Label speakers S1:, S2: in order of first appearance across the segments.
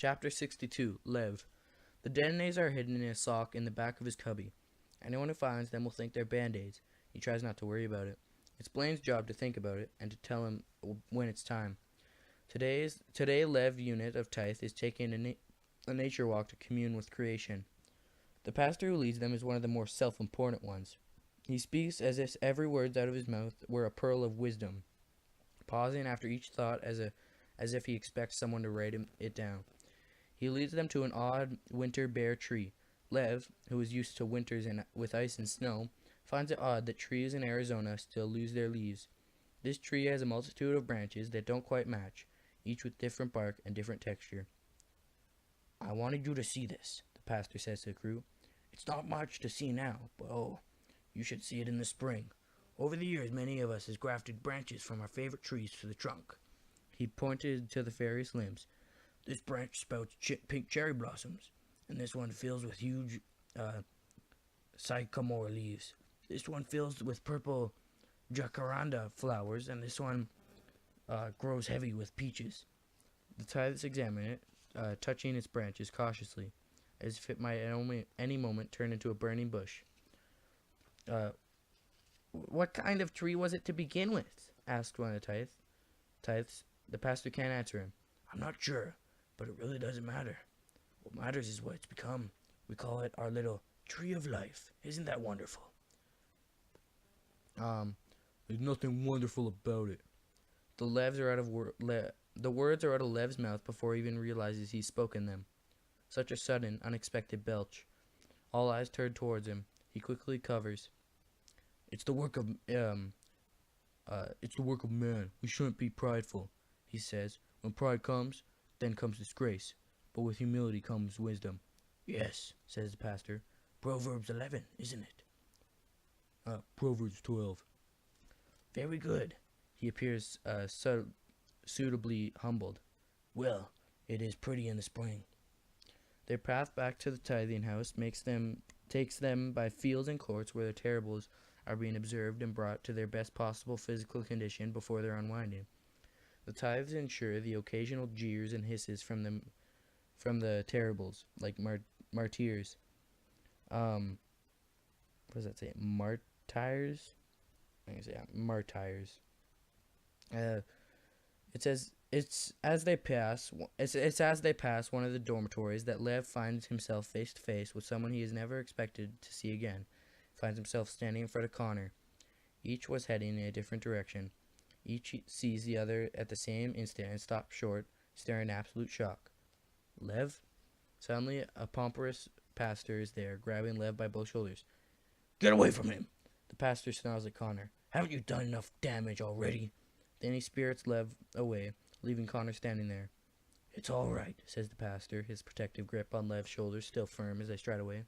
S1: Chapter 62, Lev. The detonators are hidden in a sock in the back of his cubby. Anyone who finds them will think they're band-aids. He tries not to worry about it. It's Blaine's job to think about it and to tell him when it's time. Today Lev unit of Tithe is taking a nature walk to commune with creation. The pastor who leads them is one of the more self-important ones. He speaks as if every word out of his mouth were a pearl of wisdom, pausing after each thought as if he expects someone to write it down. He leads them to an odd winter bare tree. Lev, who is used to winters with ice and snow, finds it odd that trees in Arizona still lose their leaves. This tree has a multitude of branches that don't quite match, each with different bark and different texture. "I wanted you to see this," the pastor says to the crew. "It's not much to see now, but oh, you should see it in the spring. Over the years, many of us has grafted branches from our favorite trees to the trunk." He pointed to the various limbs. "This branch spouts pink cherry blossoms, and this one fills with huge sycamore leaves. This one fills with purple jacaranda flowers, and this one grows heavy with peaches." The tithes examine it, touching its branches cautiously, as if it might at any moment turn into a burning bush. "What kind of tree was it to begin with?" asked one of the tithes. The pastor can't answer him. "I'm not sure, but it really doesn't matter. What matters is what it's become. We call it our little tree of life. Isn't that wonderful?" There's nothing wonderful about it." The words are out of Lev's mouth before he even realizes he's spoken them. Such a sudden, unexpected belch. All eyes turn towards him. He quickly covers. It's the work of man. We shouldn't be prideful," he says. "When pride comes, then comes disgrace. But with humility comes wisdom." "Yes," says the pastor. "Proverbs 11, isn't it?" Proverbs 12. "Very good." He appears suitably humbled. "Well, it is pretty in the spring." Their path back to the tithing house takes them by fields and courts where the terribles are being observed and brought to their best possible physical condition before their unwinding. The tithes ensure the occasional jeers and hisses from the terribles, like martyrs. What does that say? Martyrs? I can say martyrs. It says it's as they pass one of the dormitories that Lev finds himself face to face with someone he has never expected to see again. Finds himself standing in front of Connor. Each was heading in a different direction. Each sees the other at the same instant and stops short, staring in absolute shock. "Lev?" Suddenly, a pompous pastor is there, grabbing Lev by both shoulders. "Get away from him!" The pastor snarls at Connor. "Haven't you done enough damage already?" Then he spirits Lev away, leaving Connor standing there. "It's all right," says the pastor, his protective grip on Lev's shoulders still firm as they stride away.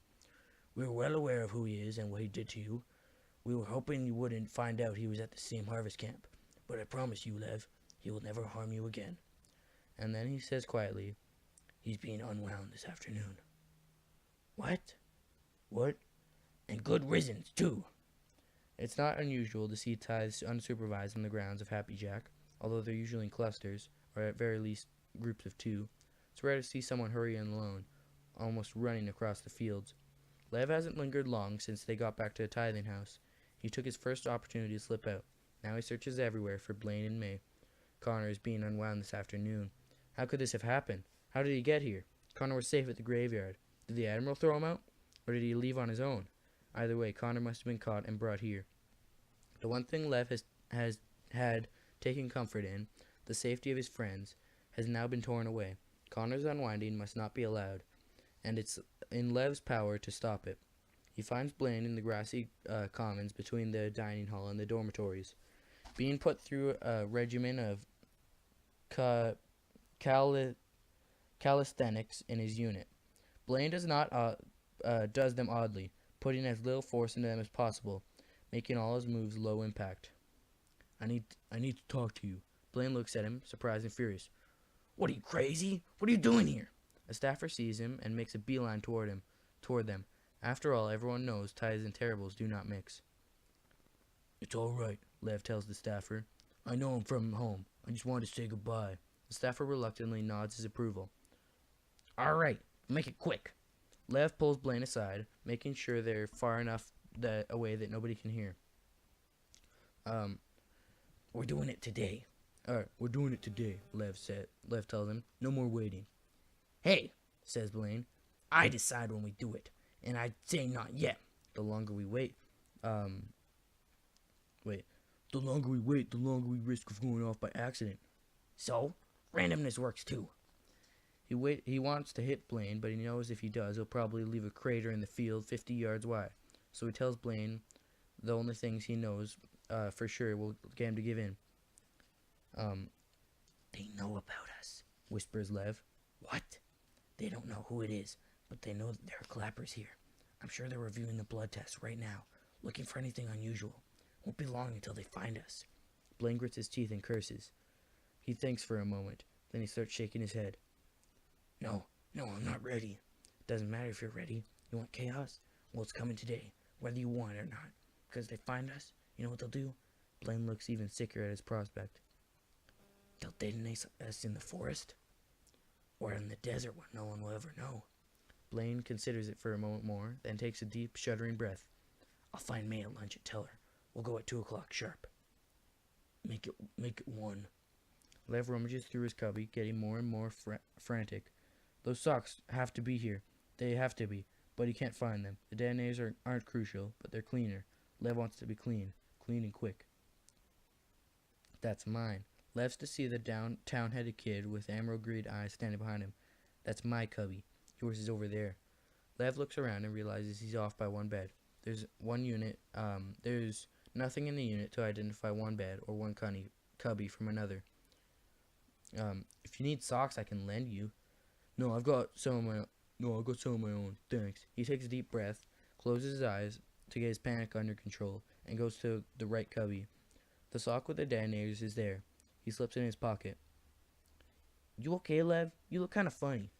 S1: "We're well aware of who he is and what he did to you. We were hoping you wouldn't find out he was at the same harvest camp. But I promise you, Lev, he will never harm you again." And then he says quietly, "He's being unwound this afternoon." "What?" "What? And good riddance, too." It's not unusual to see tithes unsupervised on the grounds of Happy Jack, although they're usually in clusters, or at very least groups of two. It's rare to see someone hurrying alone, almost running across the fields. Lev hasn't lingered long since they got back to the tithing house. He took his first opportunity to slip out. Now he searches everywhere for Blaine and May. Connor is being unwound this afternoon. How could this have happened? How did he get here? Connor was safe at the graveyard. Did the Admiral throw him out? Or did he leave on his own? Either way, Connor must have been caught and brought here. The one thing Lev has had taken comfort in, the safety of his friends, has now been torn away. Connor's unwinding must not be allowed, and it's in Lev's power to stop it. He finds Blaine in the grassy commons between the dining hall and the dormitories, being put through a regimen of calisthenics in his unit. Blaine does them oddly, putting as little force into them as possible, making all his moves low impact. I need to talk to you." Blaine looks at him, surprised and furious. "What, are you crazy? What are you doing here?" A staffer sees him and makes a beeline toward them. After all, everyone knows tithes and terribles do not mix. "It's all right," Lev tells the staffer. "I know him from home. I just wanted to say goodbye." The staffer reluctantly nods his approval. Alright, make it quick. Lev pulls Blaine aside, making sure they're far enough away that nobody can hear. We're doing it today. Alright, we're doing it today, Lev tells him. No more waiting. Hey, says Blaine. I decide when we do it, and I'd say not yet. The longer we wait, the longer we wait, the longer we risk of going off by accident. So, randomness works too. He wants to hit Blaine, but he knows if he does, he'll probably leave a crater in the field 50 yards wide. So he tells Blaine the only things he knows for sure will get him to give in. They know about us, whispers Lev. What? They don't know who it is, but they know that there are clappers here. I'm sure they're reviewing the blood tests right now, looking for anything unusual. Won't be long until they find us. Blaine grits his teeth and curses. He thinks for a moment, then he starts shaking his head. No, I'm not ready. Doesn't matter if you're ready. You want chaos? Well, it's coming today, whether you want it or not. Because they find us, you know what they'll do? Blaine looks even sicker at his prospect. They'll detonate us in the forest? Or in the desert where no one will ever know. Blaine considers it for a moment more, then takes a deep, shuddering breath. I'll find May at lunch and tell her. We'll go at 2 o'clock sharp. Make it 1. Lev rummages through his cubby, getting more and more frantic. Those socks have to be here. They have to be, but he can't find them. The detonators aren't crucial, but they're cleaner. Lev wants to be clean and quick. That's mine. Lev's to see the town-headed kid with emerald-green eyes standing behind him. That's my cubby. Yours is over there. Lev looks around and realizes he's off by one bed. There's one unit. There's nothing in the unit to identify one bed or one cubby from another. If you need socks, I can lend you. No, I've got some of my own. Thanks. He takes a deep breath, closes his eyes to get his panic under control, and goes to the right cubby. The sock with the detonators is there. He slips it in his pocket. You okay, Lev? You look kind of funny.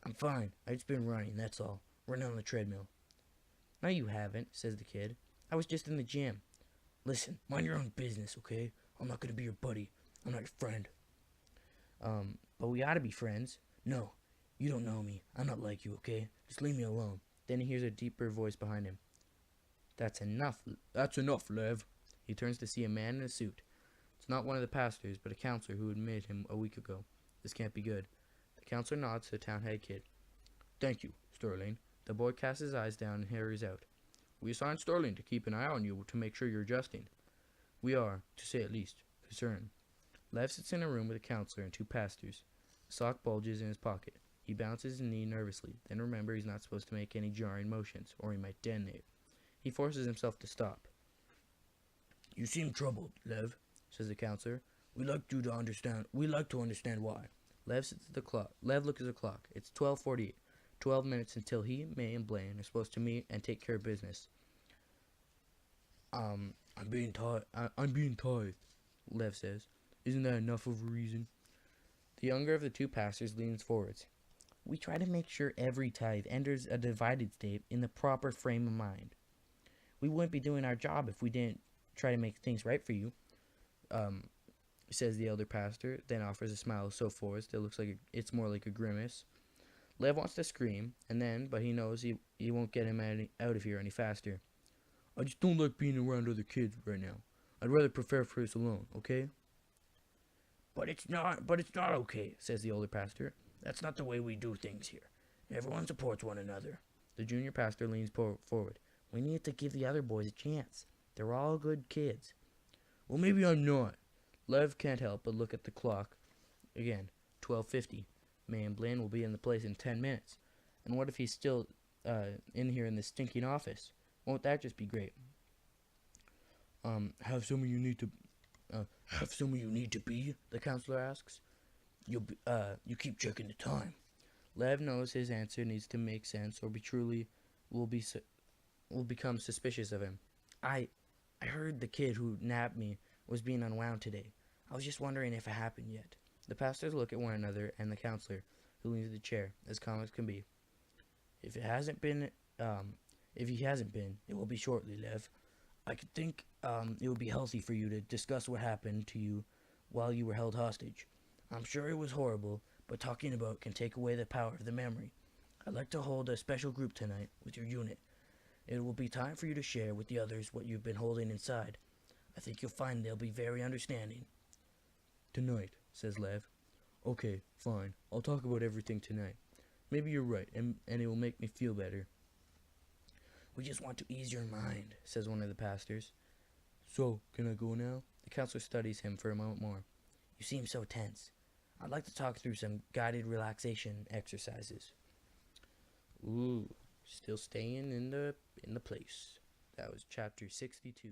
S1: I'm fine. I've just been running, that's all. Running on the treadmill. No, you haven't, says the kid. I was just in the gym. Listen, mind your own business, okay? I'm not gonna be your buddy. I'm not your friend. But we ought to be friends. No, you don't know me. I'm not like you, okay? Just leave me alone. Then he hears a deeper voice behind him. That's enough, Lev. He turns to see a man in a suit. It's not one of the pastors, but a counselor who admitted him a week ago. This can't be good. The counselor nods to the town head kid. Thank you, Sterling. The boy casts his eyes down and hurries out. We assigned Sterling to keep an eye on you to make sure you're adjusting. We are, to say at least, concerned. Lev sits in a room with a counselor and 2 pastors. A sock bulges in his pocket. He bounces his knee nervously, then remembers he's not supposed to make any jarring motions, or he might detonate. He forces himself to stop. You seem troubled, Lev, says the counselor. We'd like to understand why. Lev looks at the clock. It's 12:48. 12 minutes until he, May, and Blaine are supposed to meet and take care of business. I'm being tithed, Lev says. Isn't that enough of a reason? The younger of the 2 pastors leans forwards. We try to make sure every tithe enters a divided state in the proper frame of mind. We wouldn't be doing our job if we didn't try to make things right for you, says the elder pastor, then offers a smile so forced it looks like it's more like a grimace. Lev wants to scream, but he knows he won't get him out of here any faster. I just don't like being around other kids right now. I'd rather prepare for this alone, okay? But it's not okay, says the older pastor. That's not the way we do things here. Everyone supports one another. The junior pastor leans forward. We need to give the other boys a chance. They're all good kids. Well, maybe I'm not. Lev can't help but look at the clock. Again, 12:50. May and Blaine will be in the place in 10 minutes. And what if he's still in here in this stinking office? Won't that just be great? Have someone you need to be? The counselor asks. You keep checking the time. Lev knows his answer needs to make sense, or will become suspicious of him. I heard the kid who nabbed me was being unwound today. I was just wondering if it happened yet. The pastors look at one another and the counselor, who leans in the chair, as calm as can be. If he hasn't been, it will be shortly, Lev. I could think it would be healthy for you to discuss what happened to you while you were held hostage. I'm sure it was horrible, but talking about can take away the power of the memory. I'd like to hold a special group tonight with your unit. It will be time for you to share with the others what you've been holding inside. I think you'll find they'll be very understanding. Tonight, says Lev. Okay, fine. I'll talk about everything tonight. Maybe you're right, and it will make me feel better. We just want to ease your mind, says one of the pastors. So, can I go now? The counselor studies him for a moment more. You seem so tense. I'd like to talk through some guided relaxation exercises. Ooh, still staying in the place. That was chapter 62.